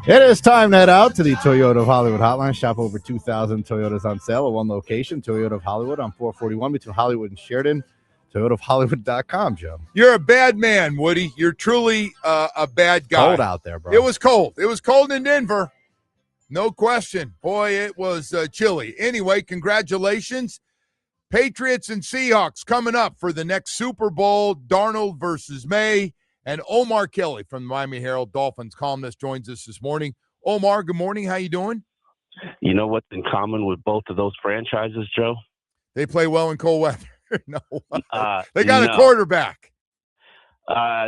It is time to head out to the Toyota of Hollywood hotline. Shop over 2,000 Toyotas on sale at one location, Toyota of Hollywood on 441 between Hollywood and Sheridan. ToyotaofHollywood.com, Joe. You're a bad man, Woody. You're truly a bad guy. Cold out there, bro. It was cold. It was cold in Denver. No question. Boy, it was chilly. Anyway, congratulations. Patriots and Seahawks coming up for the next Super Bowl. Darnold versus May. And Omar Kelly from the Miami Herald Dolphins columnist joins us this morning. Omar, good morning. How you doing? You know what's in common with both of those franchises, Joe? They play well in cold weather. No, they got a quarterback.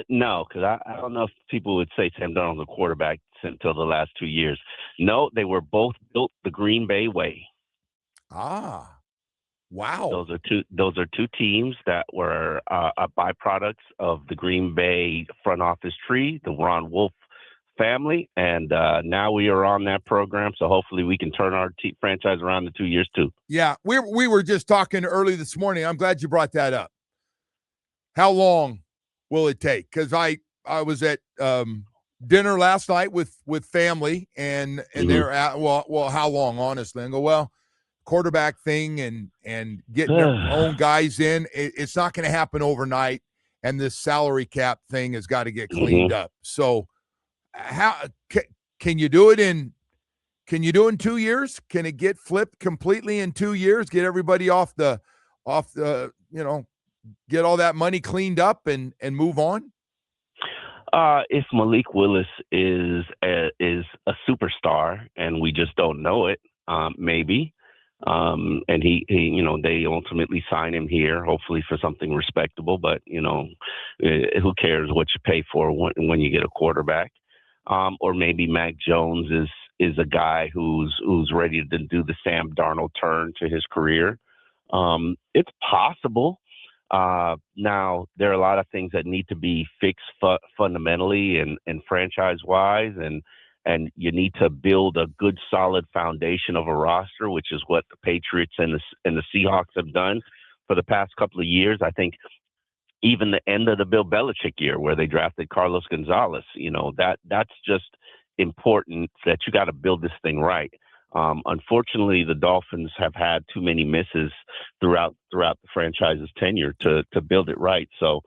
No, because I don't know if people would say Sam Darnold's a quarterback until the last 2 years. No, they were both built the Green Bay way. Ah, wow. Those are two teams that were byproducts of the Green Bay front office tree, the Ron Wolf family, and now we are on that program. So hopefully we can turn our franchise around in 2 years too. Yeah, we were just talking early this morning. I'm glad you brought that up. How long will it take? Because I was at dinner last night with family, and they're at well, how long? Honestly, and go well, quarterback thing and getting their own guys in. It's not going to happen overnight, and this salary cap thing has got to get cleaned up. So, how can you do it in? Can you do it in 2 years? Can it get flipped completely in 2 years? Get everybody off the get all that money cleaned up and move on? If Malik Willis is a superstar and we just don't know it, maybe. And he, they ultimately sign him here, hopefully for something respectable. But who cares what you pay for when you get a quarterback? Or maybe Mac Jones is a guy who's ready to do the Sam Darnold turn to his career. It's possible. Now there are a lot of things that need to be fixed fundamentally and franchise wise, and you need to build a good solid foundation of a roster, which is what the Patriots and the Seahawks have done for the past couple of years. I think even the end of the Bill Belichick year where they drafted Carlos Gonzalez, that's just important that you got to build this thing right. Unfortunately, the Dolphins have had too many misses throughout the franchise's tenure to build it right. So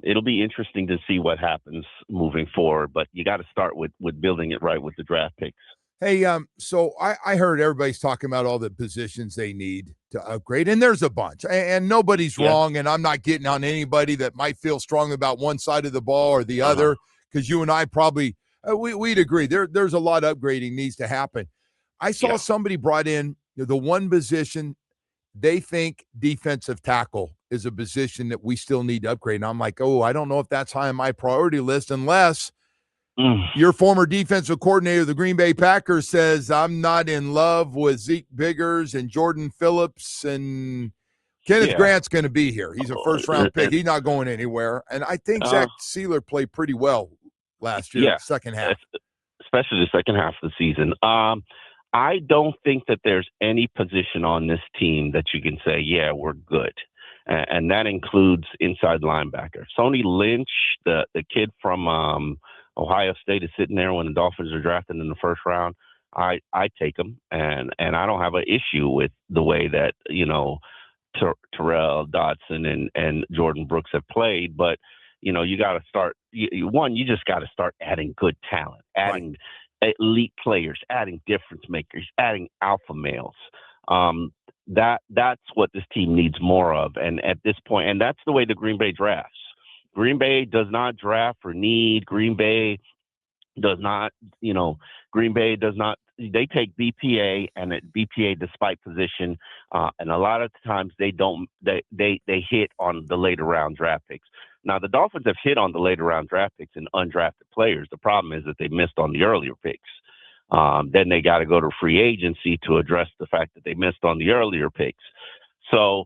it'll be interesting to see what happens moving forward. But you got to start with building it right with the draft picks. Hey, so I heard everybody's talking about all the positions they need to upgrade, and there's a bunch, and nobody's wrong, and I'm not getting on anybody that might feel strongly about one side of the ball or the other, because you and I probably we'd agree there's a lot of upgrading needs to happen. I saw somebody brought in the one position they think defensive tackle is a position that we still need to upgrade, and I'm like, I don't know if that's high on my priority list unless your former defensive coordinator of the Green Bay Packers says, I'm not in love with Zeke Biggers and Jordan Phillips, and Kenneth Grant's going to be here. He's a first-round pick. He's not going anywhere. And I think Zach Sealer played pretty well last year, second half. Especially the second half of the season. I don't think that there's any position on this team that you can say, we're good. And that includes inside linebacker. Sonny Lynch, the kid from Ohio State, is sitting there when the Dolphins are drafted in the first round. I take him, and I don't have an issue with the way that Terrell Dodson and Jordan Brooks have played. But you got to start. You just got to start adding good talent, adding elite players, adding difference makers, adding alpha males. That's what this team needs more of. And at this point, and that's the way the Green Bay drafts. Green Bay does not draft for need. Green Bay does not, they take BPA and BPA despite position. And a lot of times they hit on the later round draft picks. Now the Dolphins have hit on the later round draft picks and undrafted players. The problem is that they missed on the earlier picks. Then they got to go to free agency to address the fact that they missed on the earlier picks. So,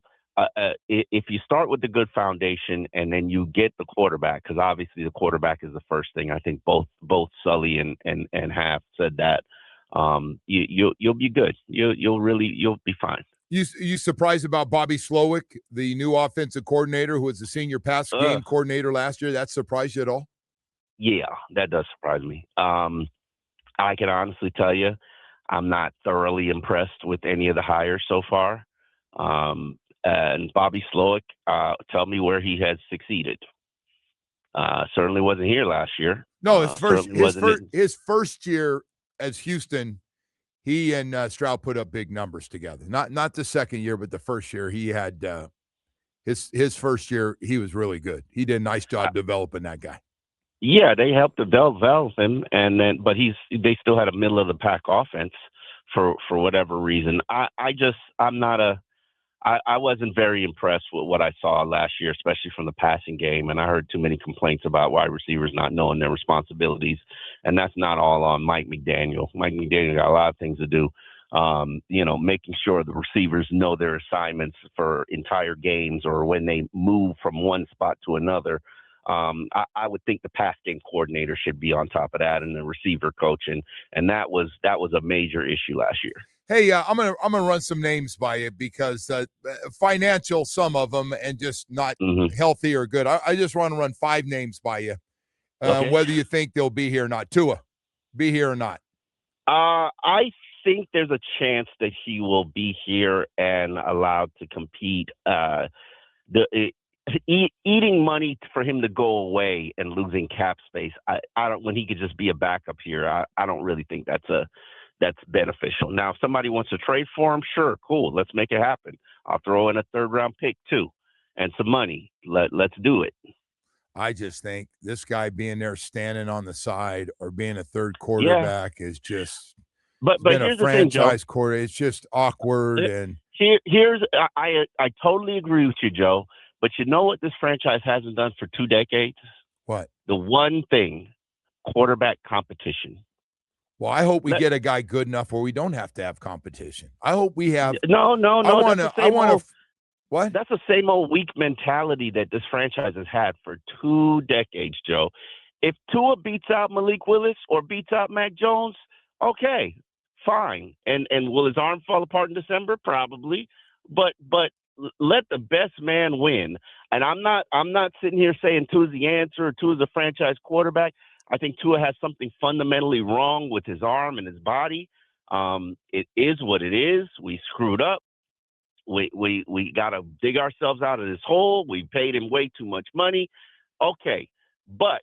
if you start with the good foundation and then you get the quarterback, because obviously the quarterback is the first thing. I think both Sully and Half said that. You'll be good. You'll be fine. You surprised about Bobby Slowick, the new offensive coordinator who was the senior pass game coordinator last year? That surprised you at all? Yeah, that does surprise me. I can honestly tell you, I'm not thoroughly impressed with any of the hires so far. And Bobby Slowick, tell me where he has succeeded. Certainly wasn't here last year. No, Certainly wasn't it. his first year as Houston, he and Stroud put up big numbers together. Not the second year, but the first year he had his first year he was really good. He did a nice job developing that guy. Yeah, they helped develop him, and then but they still had a middle of the pack offense for whatever reason. I wasn't very impressed with what I saw last year, especially from the passing game. And I heard too many complaints about wide receivers not knowing their responsibilities. And that's not all on Mike McDaniel. Mike McDaniel got a lot of things to do. Making sure the receivers know their assignments for entire games or when they move from one spot to another. I would think the pass game coordinator should be on top of that, and the receiver coach, and that was a major issue last year. Hey, I'm gonna run some names by you because financial, some of them, and just not healthy or good. I just want to run 5 names by you, Okay. whether you think they'll be here or not. Tua, be here or not? I think there's a chance that he will be here and allowed to compete. Eating money for him to go away and losing cap space. I don't, when he could just be a backup here. I don't really think that's beneficial. Now, if somebody wants to trade for him, sure, cool. Let's make it happen. I'll throw in a 3rd-round pick too and some money. Let's do it. I just think this guy being there standing on the side or being a third quarterback is just but been here's a franchise the thing, Joe. quarter. It's just awkward. And I totally agree with you, Joe. But you know what this franchise hasn't done for 2 decades? What? The one thing, quarterback competition. Well, I hope we get a guy good enough where we don't have to have competition. I hope we have. No. What? That's the same old weak mentality that this franchise has had for 2 decades, Joe. If Tua beats out Malik Willis or beats out Mac Jones, okay, fine. And will his arm fall apart in December? Probably. But let the best man win. And I'm not sitting here saying Tua's the answer or Tua's a franchise quarterback. I think Tua has something fundamentally wrong with his arm and his body. It is what it is. We screwed up. We got to dig ourselves out of this hole. We paid him way too much money. Okay. But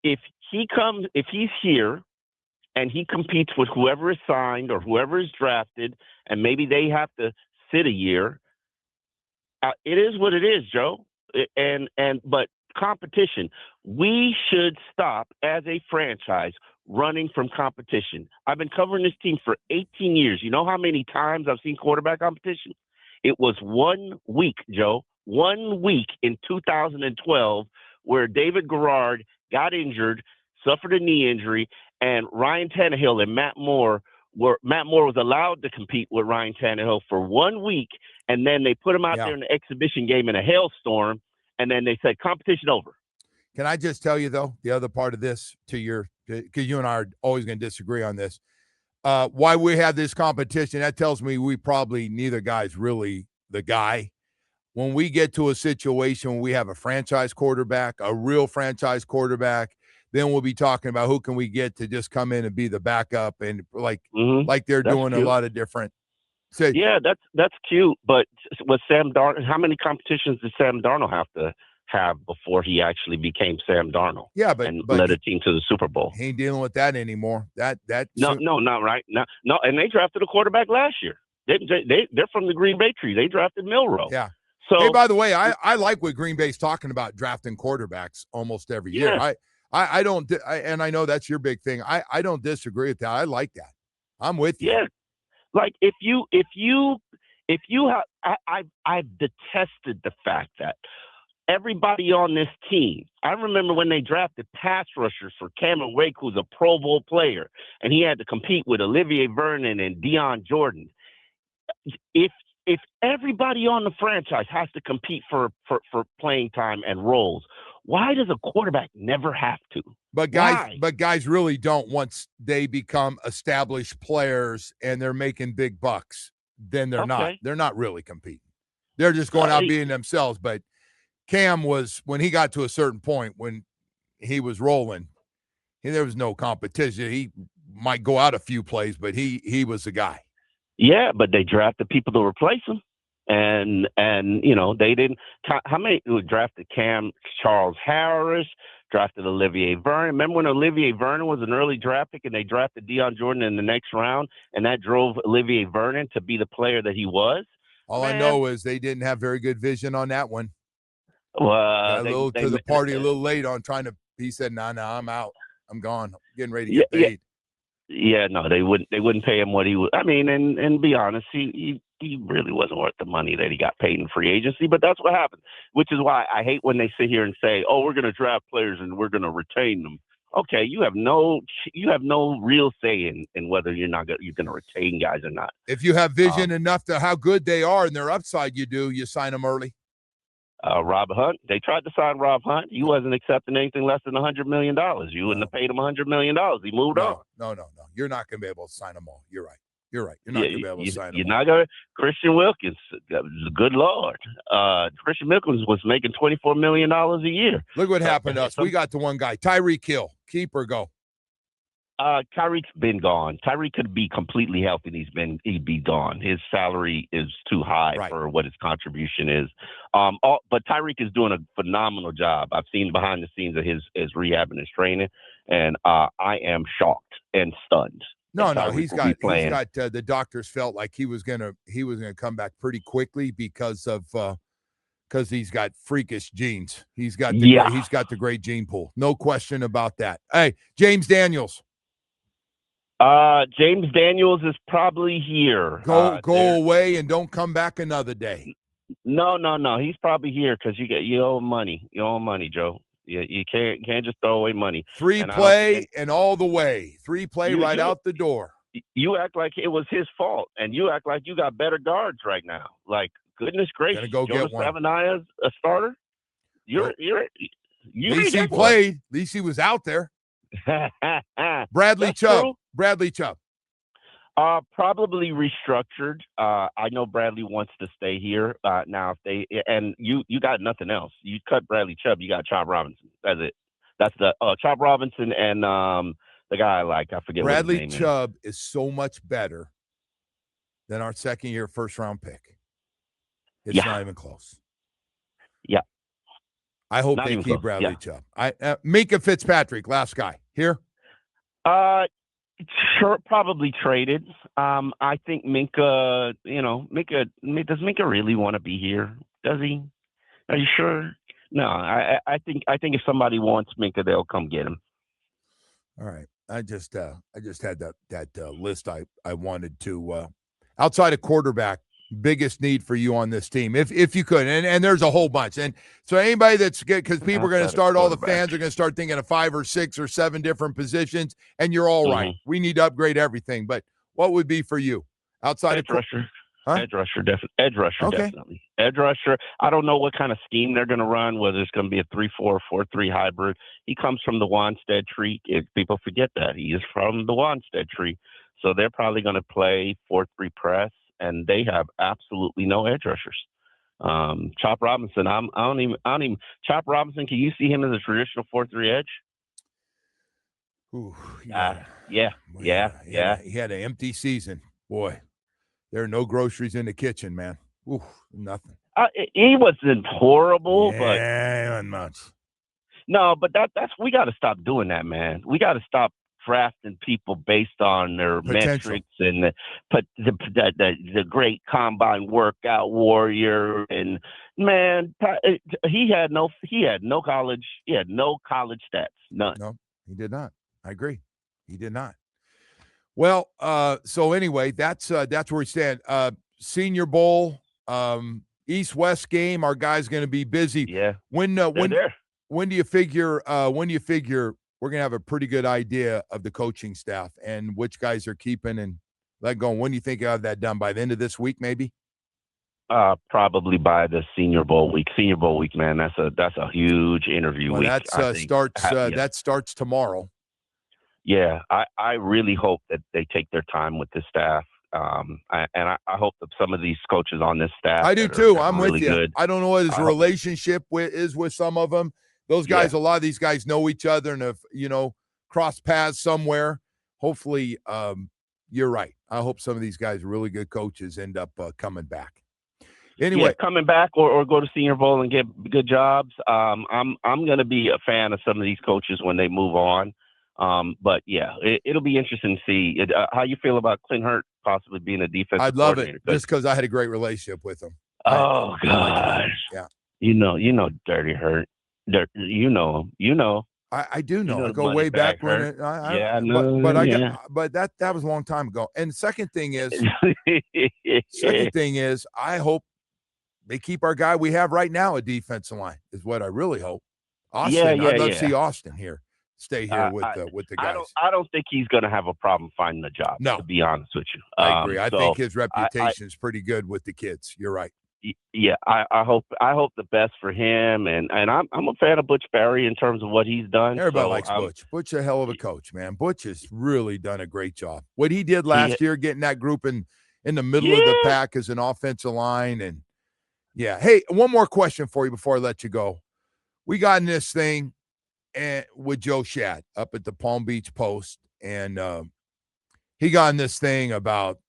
if he's here and he competes with whoever is signed or whoever is drafted, and maybe they have to sit a year, it is what it is, Joe. But competition, we should stop as a franchise running from competition. I've been covering this team for 18 years. You know how many times I've seen quarterback competition? It was 1 week, Joe, 1 week in 2012 where David Garrard got injured, suffered a knee injury, and Ryan Tannehill and Matt Moore was allowed to compete with Ryan Tannehill for 1 week, and then they put him out there in the exhibition game in a hailstorm, and then they said competition over. Can I just tell you, though, the other part of this because you and I are always going to disagree on this, why we have this competition, that tells me we probably neither guy's really the guy. When we get to a situation where we have a franchise quarterback, a real franchise quarterback, then we'll be talking about who can we get to just come in and be the backup and like they're doing cute. A lot of different. Yeah, that's cute. But with Sam Darnold, how many competitions did Sam Darnold have to have before he actually became Sam Darnold? Yeah, but led a team to the Super Bowl. He ain't dealing with that anymore. No, not right. No, and they drafted a quarterback last year. They're from the Green Bay tree. They drafted Milroe. Yeah. So, hey, by the way, I like what Green Bay's talking about drafting quarterbacks almost every year. I don't, and I know that's your big thing. I don't disagree with that. I like that. I'm with you. Yeah, like if you have, I've detested the fact that everybody on this team. I remember when they drafted pass rushers for Cameron Wake, who's a Pro Bowl player, and he had to compete with Olivier Vernon and Deion Jordan. If everybody on the franchise has to compete for playing time and roles, why does a quarterback never have to? But guys really don't. Once they become established players and they're making big bucks, then they're not. They're not really competing. They're just going out being themselves. But Cam was, when he got to a certain point when he was rolling, there was no competition. He might go out a few plays, but he was the guy. Yeah, but they drafted people to replace him. And they didn't. How many drafted Charles Harris, drafted Olivier Vernon? Remember when Olivier Vernon was an early draft pick and they drafted Deion Jordan in the next round, and that drove Olivier Vernon to be the player that he was? All I know is they didn't have very good vision on that one. Well, got a little to the party a little late on trying to. He said, "No, I'm out. I'm gone. I'm getting ready to get paid." Yeah, no, they wouldn't pay him what he would. I mean, and be honest, he really wasn't worth the money that he got paid in free agency. But that's what happened, which is why I hate when they sit here and say, "Oh, we're going to draft players and we're going to retain them." Okay, you have no real say in whether you're going to retain guys or not. If you have vision enough to how good they are and their upside, you sign them early. Rob Hunt, they tried to sign Rob Hunt. He wasn't accepting anything less than $100 million. You wouldn't have paid him $100 million. He moved on. No. You're not going to be able to sign them all. You're right. You're not going to be able to sign them You're all. not going to. Christian Wilkins, good Lord. Christian Wilkins was making $24 million a year. Look what happened to us. We got the one guy, Tyreek Hill. Keep or go? Tyreek's been gone. Tyreek could be completely healthy and he'd be gone. His salary is too high for what his contribution is. But Tyreek is doing a phenomenal job. I've seen behind the scenes of his rehab and his training, and I am shocked and stunned. No, he's got the doctors felt like he was gonna come back pretty quickly because he's got freakish genes. He's got the great gene pool. No question about that. Hey, James Daniels. James Daniels is probably here. Go away and don't come back another day. No. He's probably here because you owe him money. You owe him money, Joe. You can't just throw away money. Play and all the way. Play right out the door. You act like it was his fault, and you act like you got better guards right now. Like, goodness gracious, go Jonas get one. Savania's a starter. At least he played. At least he was out there. Bradley Chubb. True. Bradley Chubb. Probably restructured. I know Bradley wants to stay here. Now, if you got nothing else. You cut Bradley Chubb, you got Chop Robinson. That's it. That's the Chop Robinson and the guy I forget. Bradley what his name Chubb is so much better than our second-year first-round pick. It's not even close. Yeah. I hope they keep Bradley Chubb. Minkah Fitzpatrick, last guy here. Sure, probably traded. I think Minkah. Does Minkah really want to be here? Does he? Are you sure? No, I think if somebody wants Minkah, they'll come get him. All right. I just had that list I wanted to outside of quarterback. Biggest need for you on this team, if you could, and there's a whole bunch, and so anybody that's good, because people are going to start, all the fans are going to start thinking of 5 or 6 or 7 different positions, and you're all right. We need to upgrade everything, but what would be for you outside edge rusher? Edge rusher, definitely. Edge rusher, definitely. Edge rusher. I don't know what kind of scheme they're going to run, whether it's going to be a 3-4 or 4-3 hybrid. He comes from the Wanstead tree. If people forget that he is from the Wanstead tree, so they're probably going to play 4-3 press. And they have absolutely no edge rushers. Chop Robinson, I don't even. Chop Robinson, can you see him as a traditional 4-3 edge? Ooh, yeah. He had an empty season. Boy, there are no groceries in the kitchen, man. Ooh, nothing. He wasn't horrible, but not much. No, but that's we got to stop doing that, man. We got to stop drafting people based on their metrics and the great combine workout warrior. And man, he had no college stats, none. No, he did not. I agree, he did not. Well, so anyway, that's where we stand. Senior Bowl, East-West game. Our guy's going to be busy. Yeah. When do you figure? We're going to have a pretty good idea of the coaching staff and which guys are keeping and let go. When do you think you'll have that done? By the end of this week, maybe? Probably by the Senior Bowl week. Senior Bowl week, man, that's a huge interview week. That starts tomorrow. Yeah, I really hope that they take their time with the staff. I hope that some of these coaches on this staff. I do too. I'm really with you. Good. I don't know what his relationship is with some of them. Those guys, a lot of these guys know each other and have, crossed paths somewhere. hopefully, you're right. I hope some of these guys, really good coaches, end up coming back. Anyway, coming back or go to Senior Bowl and get good jobs. I'm going to be a fan of some of these coaches when they move on. But yeah, it'll be interesting to see how you feel about Clint Hurt possibly being a defensive I'd love it coordinator. just because I had a great relationship with him. Oh gosh, yeah. You know, Dirty Hurt. You know him. You know. I do know. You know I go way back when but that was a long time ago. And the second thing is, I hope they keep our guy we have right now at defensive line. Is what I really hope. Austin, I'd love to see Austin here. Stay here with the guys. I don't think he's going to have a problem finding a job. No, to be honest with you, I agree. I think his reputation is pretty good with the kids. You're right. Yeah, I hope the best for him, and I'm a fan of Butch Barry in terms of what he's done. Everybody likes Butch. Butch a hell of a coach, man. Butch has really done a great job. What he did last year, getting that group in the middle of the pack as an offensive line, and Hey, one more question for you before I let you go. We got in this thing with Joe Shad up at the Palm Beach Post, and he got in this thing about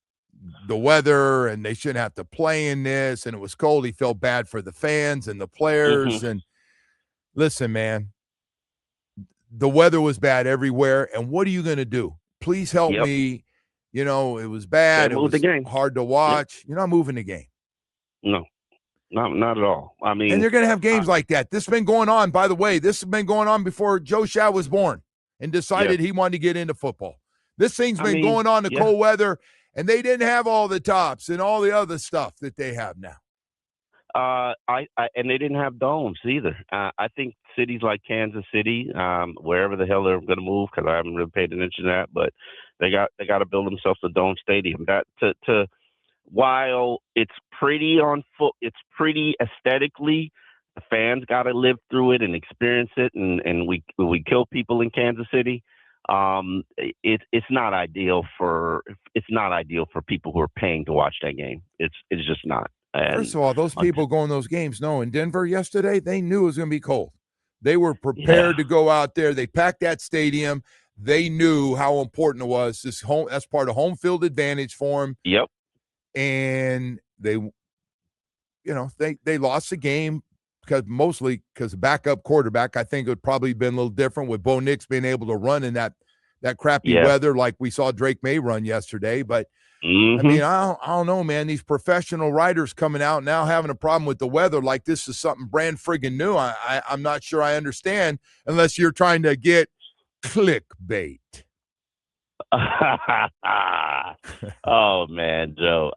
the weather and they shouldn't have to play in this, and it was cold. He felt bad for the fans and the players. And listen, man, the weather was bad everywhere. And what are you going to do? Please help me. You know, it was bad. It was hard to watch. You're not moving the game. No, not at all. I mean, and they're going to have games like that. This has been going on, by the way. This has been going on before Joe Shad was born and decided he wanted to get into football. This thing's been going on, the cold weather. And they didn't have all the tops and all the other stuff that they have now. And they didn't have domes either. I think cities like Kansas City, wherever the hell they're going to move, because I haven't really paid attention to that, but they got to build themselves a dome stadium. That while it's pretty it's pretty aesthetically, the fans got to live through it and experience it, and we kill people in Kansas City. It's not ideal for people who are paying to watch that game. It's just not. And first of all, those people going those games, in Denver yesterday, they knew it was going to be cold. They were prepared to go out there. They packed that stadium. They knew how important it was. That's part of home field advantage for them. Yep. And they lost the game mostly because the backup quarterback. I think it would probably been a little different with Bo Nix being able to run in that crappy weather like we saw Drake May run yesterday. But I mean, I don't know, man. These professional writers coming out now having a problem with the weather like this is something brand friggin' new. I'm not sure I understand unless you're trying to get clickbait. Oh man, Joe.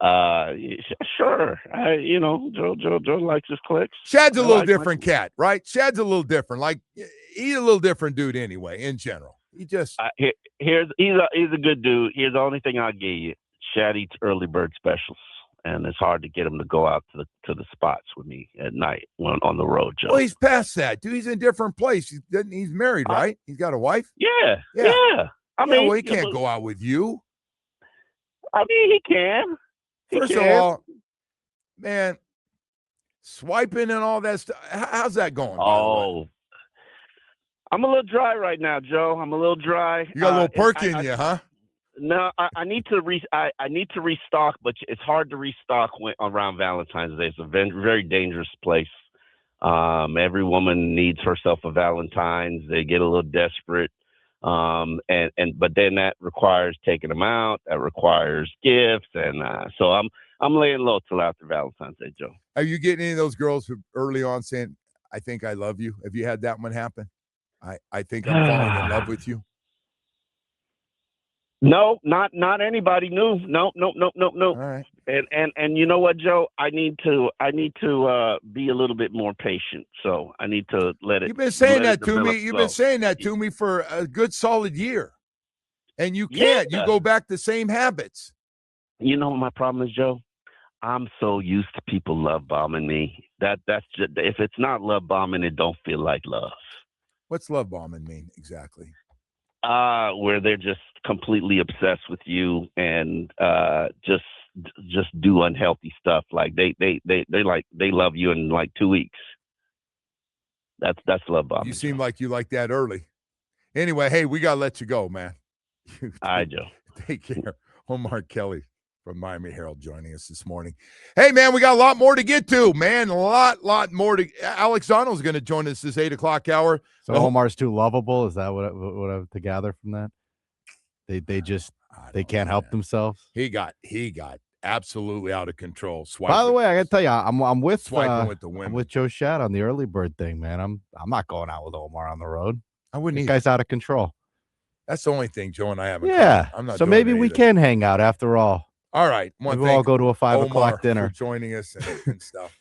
Sure. Joe likes his clicks. Shad's a little different cat, right? Shad's a little different. Like he's a little different dude anyway. In general, he just he's a good dude. Here's the only thing I'll give you: Shad eats early bird specials, and it's hard to get him to go out to the spots with me at night when on the road, Joe. Well, he's past that, dude. He's in a different place. He's married, right? He's got a wife. Yeah. I mean, he can't go out with you. I mean, he can. First of all, man, swiping and all that stuff. How's that going? Oh, I'm a little dry right now, Joe. I'm a little dry. You got a little perk in you, huh? No, I need to I need to restock, but it's hard to restock around Valentine's Day. It's a very, very dangerous place. Every woman needs herself a Valentine's. They get a little desperate. But then that requires taking them out. That requires gifts, and so I'm laying low till after Valentine's Day, Joe. Are you getting any of those girls who early on saying, "I think I love you"? Have you had that one happen? I think I'm falling in love with you. No, not anybody new. No. All right. And you know what, Joe? I need to be a little bit more patient. So I need to let it. You've been saying that to me. You've been saying that to me for a good solid yeyear, and you can't. You go back to same habits. You know what my problem is, Joe? I'm so used to people love bombing me. That's just, if it's not love bombing, it don't feel like love. What's love bombing mean exactly? Where they're just completely obsessed with you and just do unhealthy stuff. Like they love you in like 2 weeks. That's love bombing. You seem like you like that early. Anyway, hey, we gotta let you go, man. All right, Joe. Take care. Omar Kelly from Miami Herald joining us this morning. Hey, man, we got a lot more to get to, man. A lot more to. Alex Donald's going to join us this 8 o'clock hour. So Omar's too lovable. Is that what I have to gather from that? They can't help themselves. He got absolutely out of control. By the way, I got to tell you, I'm with swiping with the women. I'm with Joe Shad on the early bird thing, man. I'm not going out with Omar on the road. I wouldn't. This guy's out of control. That's the only thing Joe and I haven't. Yeah, I'm not. So maybe we can hang out after all. All right. Maybe we'll all go to a 5 o'clock dinner. For joining us and stuff.